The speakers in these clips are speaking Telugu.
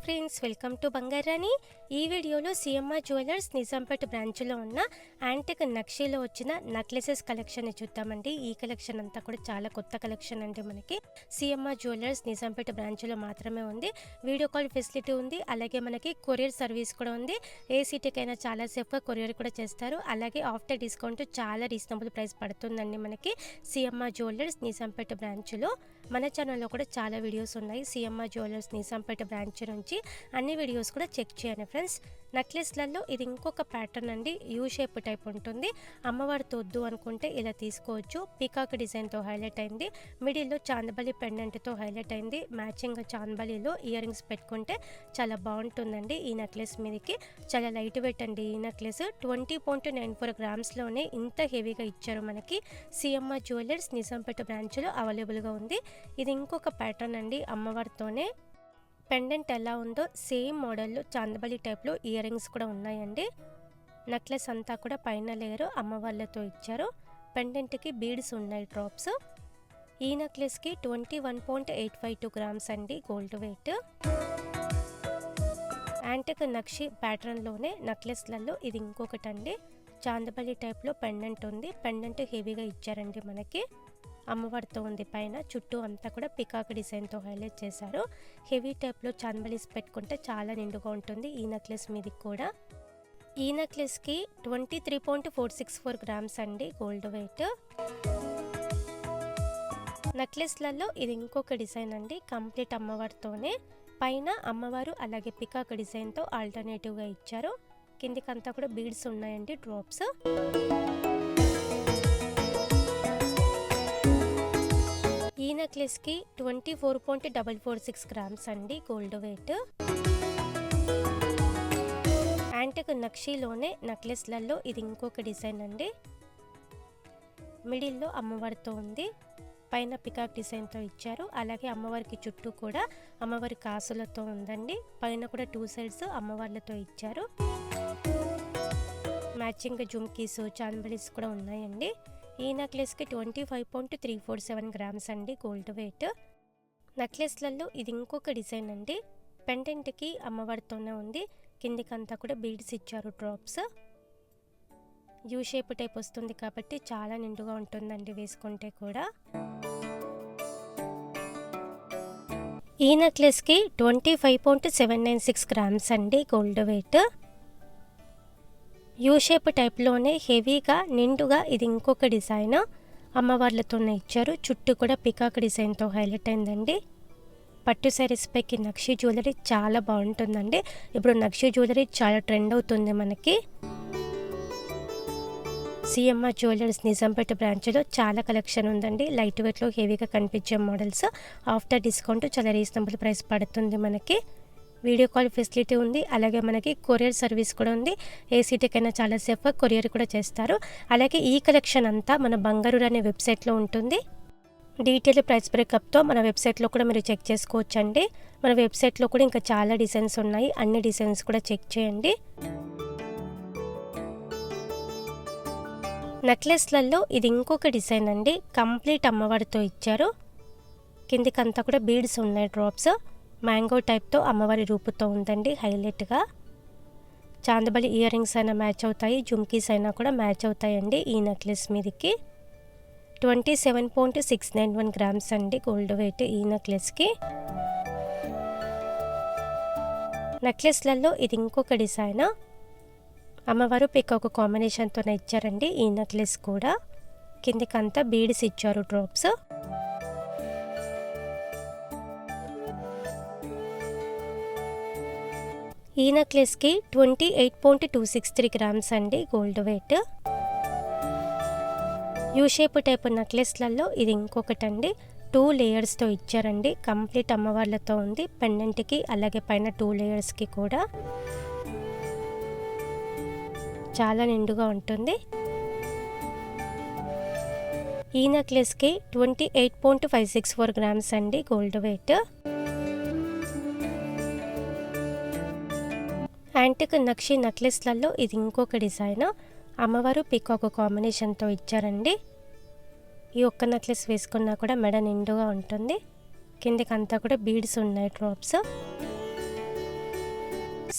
Friends, welcome to Bangarani. ఈ వీడియోలో సిఎంఆర్ జ్యువెలర్స్ నిజాంపేట బ్రాంచ్లో ఉన్న యాంటిక్ నక్షీలో వచ్చిన నెక్లెసెస్ కలెక్షన్ని చూద్దామండి. ఈ కలెక్షన్ అంతా కూడా చాలా కొత్త కలెక్షన్ అండి. మనకి సిఎంఆర్ జ్యువెలర్స్ నిజాంపేట బ్రాంచ్లో మాత్రమే ఉంది. వీడియో కాల్ ఫెసిలిటీ ఉంది, అలాగే మనకి కొరియర్ సర్వీస్ కూడా ఉంది. ఏ సిటీకైనా చాలా సేఫ్గా కొరియర్ కూడా చేస్తారు. అలాగే ఆఫ్టర్ డిస్కౌంట్ చాలా రీజనబుల్ ప్రైస్ పడుతుందండి మనకి సిఎంఆర్ జ్యువెలర్స్ నిజాంపేట బ్రాంచ్లో. మన ఛానల్లో కూడా చాలా వీడియోస్ ఉన్నాయి సిఎంఆర్ జ్యువెలర్స్ నిజాంపేట బ్రాంచ్ నుంచి. అన్ని వీడియోస్ కూడా చెక్ చేయండి ఫ్రెండ్స్. నెక్లెస్లలో ఇది ఇంకొక ప్యాటర్న్ అండి, యూ షేప్ టైప్ ఉంటుంది. అమ్మవారితో వద్దు అనుకుంటే ఇలా తీసుకోవచ్చు. పీకాక్ డిజైన్తో హైలైట్ అయింది, మిడిల్లో చాందబలి పెండెంట్తో హైలైట్ అయింది. మ్యాచింగ్ చాందబలిలో ఇయర్ రింగ్స్ పెట్టుకుంటే చాలా బాగుంటుందండి. ఈ నెక్లెస్ మీదకి చాలా లైట్ వెయిట్ అండి. ఈ నెక్లెస్ 20.94 గ్రామ్స్లోనే ఇంత హెవీగా ఇచ్చారు మనకి. సిఎంఆర్ జ్యువెలర్స్ నిజాంపేట బ్రాంచ్లో అవైలబుల్గా ఉంది. ఇది ఇంకొక ప్యాటర్న్ అండి, అమ్మవారితోనే పెండెంట్ ఎలా ఉందో సేమ్ మోడల్లో చాందబలి టైప్లో ఇయర్ రింగ్స్ కూడా ఉన్నాయండి. నెక్లెస్ అంతా కూడా పైన లేయర్ అమ్మవార్లతో ఇచ్చారు. పెండెంట్కి బీడ్స్ ఉన్నాయి, డ్రాప్స్. ఈ నెక్లెస్కి 21.852 గ్రామ్స్ అండి గోల్డ్ వెయిట్. యాంటిక్ నక్షి ప్యాటర్న్లోనే నెక్లెస్లలో ఇది ఇంకొకటి అండి. చాందబలి టైప్లో పెండెంట్ ఉంది. పెండెంట్ హెవీగా ఇచ్చారండి మనకి. అమ్మవారితో ఉంది, పైన చుట్టూ అంతా కూడా పికాక్ డిజైన్తో హైలైట్ చేశారు. హెవీ టైప్లో చాందబలీస్ పెట్టుకుంటే చాలా నిండుగా ఉంటుంది ఈ నెక్లెస్ మీదకి కూడా. ఈ నెక్లెస్కి 23.464 గ్రామ్స్ అండి గోల్డ్ వెయిట్. నెక్లెస్లలో ఇది ఇంకొక డిజైన్ అండి, కంప్లీట్ అమ్మవారితోనే. పైన అమ్మవారు అలాగే పికాక్ డిజైన్తో ఆల్టర్నేటివ్గా ఇచ్చారు. కిందికంతా కూడా బీడ్స్ ఉన్నాయండి, డ్రాప్స్. ఈ నెక్లెస్కి 24.446 గ్రామ్స్ అండి గోల్డ్ వెయిట్. యాంటిక్ నక్షీలోనే నెక్లెస్లలో ఇది ఇంకొక డిజైన్ అండి. మిడిల్లో అమ్మవారితో ఉంది, పైన పికాక్ డిజైన్తో ఇచ్చారు. అలాగే అమ్మవారికి చుట్టూ కూడా అమ్మవారి కాసులతో ఉందండి. పైన కూడా 2 సైడ్స్ అమ్మవార్లతో ఇచ్చారు. మ్యాచింగ్ జుమ్కీస్, చాందబలీస్ కూడా ఉన్నాయండి. ఈ నెక్లెస్కి 25.347 గ్రామ్స్ అండి గోల్డ్ వెయిట్. నెక్లెస్లలో ఇది ఇంకొక డిజైన్ అండి. పెండెంట్కి అమ్మవారితోనే ఉంది, కిందికంతా కూడా బీడ్స్ ఇచ్చారు, డ్రాప్స్. యూ షేప్ టైప్ వస్తుంది కాబట్టి చాలా నిండుగా ఉంటుందండి వేసుకుంటే కూడా. ఈ నెక్లెస్కి 25.796 గ్రామ్స్ అండి గోల్డ్ వెయిట్. యూ షేప్ టైప్లోనే హెవీగా నిండుగా ఇది ఇంకొక డిజైన్, అమ్మవార్లతోనే ఇచ్చారు. చుట్టూ కూడా పికాక్ డిజైన్తో హైలైట్ అయిందండి. పట్టు శారీస్ పైకి నక్షి జ్యువెలరీ చాలా బాగుంటుందండి. ఇప్పుడు నక్షి జ్యువెలరీ చాలా ట్రెండ్ అవుతుంది మనకి. సిఎంఆర్ జ్యువెలర్స్ నిజాంపేట బ్రాంచ్లో చాలా కలెక్షన్ ఉందండి. లైట్ వెయిట్లో హెవీగా కనిపించే మోడల్స్. ఆఫ్టర్ డిస్కౌంట్ చాలా రీజనబుల్ ప్రైస్ పడుతుంది మనకి. వీడియో కాల్ ఫెసిలిటీ ఉంది, అలాగే మనకి కొరియర్ సర్వీస్ కూడా ఉంది. ఏ సిటీకైనా చాలా సేఫ్గా కొరియర్ కూడా చేస్తారు. అలాగే ఈ కలెక్షన్ అంతా మన బంగారు అనే వెబ్సైట్లో ఉంటుంది. డీటెయిల్ ప్రైస్ బ్రేకప్తో మన వెబ్సైట్లో కూడా మీరు చెక్ చేసుకోవచ్చండి. మన వెబ్సైట్లో కూడా ఇంకా చాలా డిజైన్స్ ఉన్నాయి, అన్ని డిజైన్స్ కూడా చెక్ చేయండి. నెక్లెస్లలో ఇది ఇంకొక డిజైన్ అండి, కంప్లీట్ అమ్మవారితో ఇచ్చారు. కిందికంతా కూడా బీడ్స్ ఉన్నాయి, డ్రాప్స్. మ్యాంగో టైప్తో అమ్మవారి రూపుతో ఉందండి హైలైట్గా. చాందబలి ఇయర్ రింగ్స్ అయినా మ్యాచ్ అవుతాయి, జుమ్కీస్ అయినా కూడా మ్యాచ్ అవుతాయండి ఈ నెక్లెస్ మీదకి. 27.691 గ్రామ్స్ అండి గోల్డ్ వెయిట్ ఈ నెక్లెస్కి. నెక్లెస్లలో ఇది ఇంకొక డిజైన్, అమ్మవారు పికాక్ కాంబినేషన్తోనే ఇచ్చారండి ఈ నెక్లెస్ కూడా. కిందికంతా బీడ్స్ ఇచ్చారు, డ్రాప్స్. ఈ నెక్లెస్కి 28.263 గ్రామ్స్ అండి gold weight. U shape type నెక్లెస్లలో ఇది ఇంకొకటి అండి. 2 లేయర్స్తో ఇచ్చారండి, కంప్లీట్ అమ్మవార్లతో ఉంది. పెండెంట్కి అలాగే పైన 2 లేయర్స్కి కూడా చాలా నిండుగా ఉంటుంది. ఈ నెక్లెస్కి 28.564 గ్రామ్స్ అండి గోల్డ్ వెయిట్. యాంటిక్ నక్షి నెక్లెస్లలో ఇది ఇంకొక డిజైన్, అమ్మవారు పికాక్ కాంబినేషన్తో ఇచ్చారండి. ఈ ఒక్క నెక్లెస్ వేసుకున్నా కూడా మెడ నిండుగా ఉంటుంది. కిందకి అంతా కూడా బీడ్స్ ఉన్నాయి డ్రాప్స్.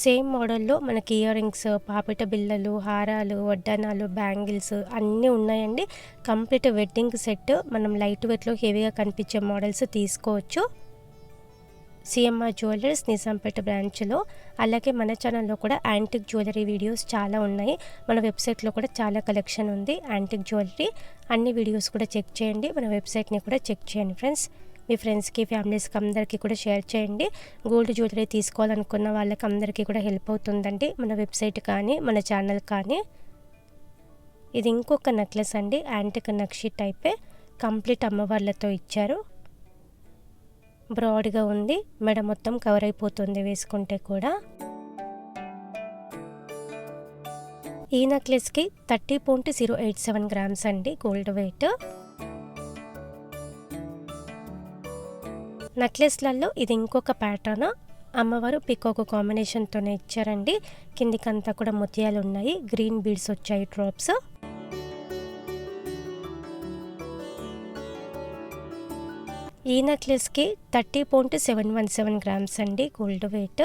సేమ్ మోడల్లో మనకి ఇయర్ రింగ్స్, పాపిట బిళ్ళలు, హారాలు, వడ్డానాలు, బ్యాంగిల్స్ అన్నీ ఉన్నాయండి. Complete wedding set. మనం లైట్ వెయిట్లో హెవీగా కనిపించే మోడల్స్ తీసుకోవచ్చు సిఎంఆర్ జ్యువెలర్స్ నిజాంపేట బ్రాంచ్లో. అలాగే మన ఛానల్లో కూడా యాంటిక్ జ్యువెలరీ వీడియోస్ చాలా ఉన్నాయి. మన వెబ్సైట్లో కూడా చాలా కలెక్షన్ ఉంది యాంటిక్ జ్యువెలరీ. అన్ని వీడియోస్ కూడా చెక్ చేయండి. మన వెబ్సైట్ని కూడా చెక్ చేయండి ఫ్రెండ్స్. మీ ఫ్రెండ్స్కి, ఫ్యామిలీస్కి అందరికీ కూడా షేర్ చేయండి. గోల్డ్ జ్యువెలరీ తీసుకోవాలనుకున్న వాళ్ళకి అందరికీ కూడా హెల్ప్ అవుతుందండి మన వెబ్సైట్ కానీ మన ఛానల్ కానీ. ఇది ఇంకొక నెక్లెస్ అండి, యాంటిక్ నక్షి టైపే. కంప్లీట్ అమ్మవార్లతో ఇచ్చారు. బ్రాడ్గా ఉంది, మెడ మొత్తం కవర్ అయిపోతుంది వేసుకుంటే కూడా. ఈ నెక్లెస్కి 30.087 గ్రామ్స్ అండి గోల్డ్ వెయిట్. నెక్లెస్లలో ఇది ఇంకొక ప్యాటర్న్. అమ్మవారు పికాక్ కాంబినేషన్తోనే ఇచ్చారండి. కిందికంతా కూడా ముత్యాలు ఉన్నాయి, గ్రీన్ బీడ్స్ వచ్చాయి డ్రాప్స్. ఈ నెక్లెస్కి 30.717 గ్రామ్స్ అండి gold wait.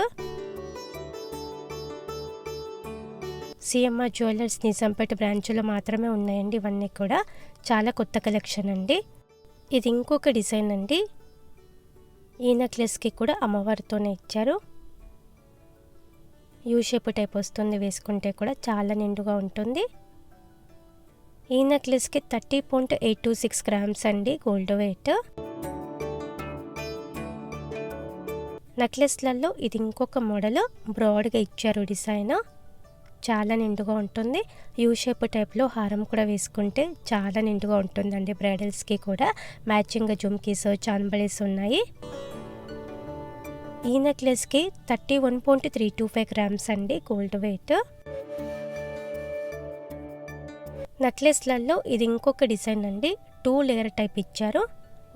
CMR jewellers Nizampet బ్రాంచ్లో మాత్రమే ఉన్నాయండి ఇవన్నీ కూడా. చాలా కొత్త కలెక్షన్ అండి. ఇది ఇంకొక డిజైన్ అండి. ఈ నెక్లెస్కి కూడా అమ్మవారితోనే ఇచ్చారు. యూ షేప్ టైప్ వస్తుంది, వేసుకుంటే కూడా చాలా నిండుగా ఉంటుంది. ఈ నెక్లెస్కి 30.826 గ్రామ్స్ అండి గోల్డ్ వెయిట్. నెక్లెస్లలో ఇది ఇంకొక మోడల్, బ్రాడ్గా ఇచ్చారు డిజైన్. చాలా నిండుగా ఉంటుంది. యూ షేప్ టైప్లో హారం కూడా వేసుకుంటే చాలా నిండుగా ఉంటుందండి. బ్రైడల్స్కి కూడా మ్యాచింగ్ జుమ్కీస్, చాన్బళీస్ ఉన్నాయి. ఈ నెక్లెస్కి 31.325 గ్రామ్స్ అండి గోల్డ్ వెయిట్. నెక్లెస్లలో ఇది ఇంకొక డిజైన్ అండి. 2 లేయర్ టైప్ ఇచ్చారు.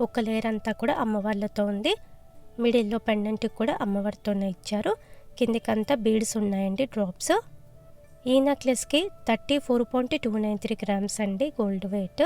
ఒక లేయర్ అంతా కూడా అమ్మవార్లతో ఉంది. మిడిల్లో పెండెంట్కి కూడా అమ్మవారితోనే ఇచ్చారు. కిందికంతా బీడ్స్ ఉన్నాయండి డ్రాప్స్. ఈ నెక్లెస్కి 34.293 గ్రామ్స్ అండి గోల్డ్ వెయిట్.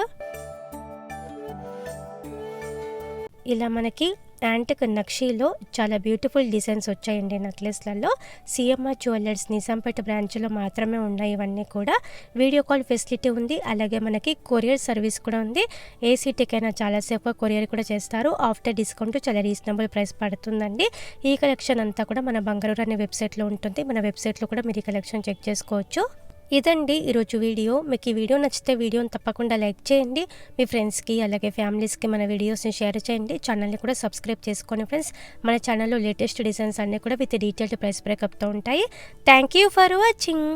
ఇలా మనకి యాంటిక్ నక్షీలో చాలా బ్యూటిఫుల్ డిజైన్స్ వచ్చాయండి నెక్లెస్లలో. సిఎంఆర్ జ్యువెలర్స్ నిజాంపేట బ్రాంచ్లో మాత్రమే ఉన్నాయి ఇవన్నీ కూడా. వీడియో కాల్ ఫెసిలిటీ ఉంది. అలాగే మనకి కొరియర్ సర్వీస్ కూడా ఉంది. ఏ సిటీకైనా చాలా సేఫ్గా కొరియర్ కూడా చేస్తారు. ఆఫ్టర్ డిస్కౌంట్ చాలా రీజనబుల్ ప్రైస్ పడుతుందండి. ఈ కలెక్షన్ అంతా కూడా మన బంగారు అనే వెబ్సైట్లో ఉంటుంది. మన వెబ్సైట్లో కూడా మీరు ఈ కలెక్షన్ చెక్ చేసుకోవచ్చు. ఇదండి ఈరోజు వీడియో. మీకు ఈ వీడియో నచ్చితే వీడియోని తప్పకుండా లైక్ చేయండి. మీ ఫ్రెండ్స్కి అలాగే ఫ్యామిలీస్కి మన వీడియోస్ని షేర్ చేయండి. ఛానల్ని కూడా సబ్స్క్రైబ్ చేసుకోండి ఫ్రెండ్స్. మన ఛానల్లో లేటెస్ట్ డిజైన్స్ అన్నీ కూడా విత్ డీటెయిల్డ్ ప్రైస్ బ్రేకప్తో ఉంటాయి. Thank you for watching.